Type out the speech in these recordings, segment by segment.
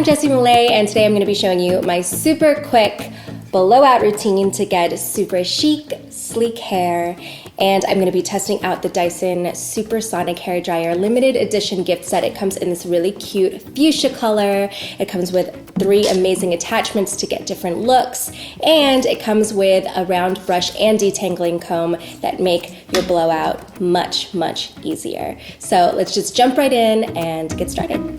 I'm Jessi and today I'm going to be showing you my super quick blowout routine to get super chic, sleek hair. And I'm going to be testing out the Dyson Supersonic hair dryer limited edition gift set. It comes in this really cute fuchsia color. It comes with 3 amazing attachments to get different looks. And it comes with a round brush and detangling comb that make your blowout much, much easier. So let's just jump right in and get started.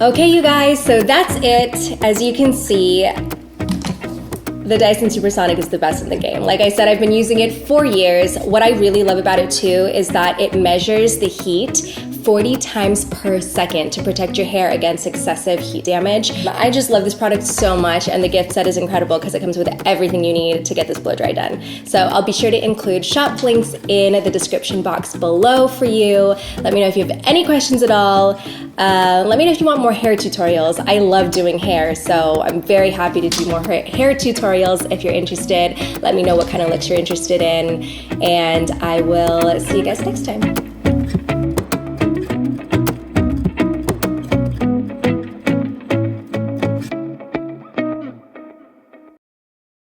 Okay, you guys, so that's it. As you can see, the Dyson Supersonic is the best in the game. Like I said, I've been using it for years. What I really love about it too is that it measures the heat 40 times per second to protect your hair against excessive heat damage. I just love this product so much, and the gift set is incredible because it comes with everything you need to get this blow dry done. So I'll be sure to include shop links in the description box below for you. Let me know if you have any questions at all. Let me know if you want more hair tutorials. I love doing hair, so I'm very happy to do more hair tutorials if you're interested. Let me know what kind of looks you're interested in, and I will see you guys next time.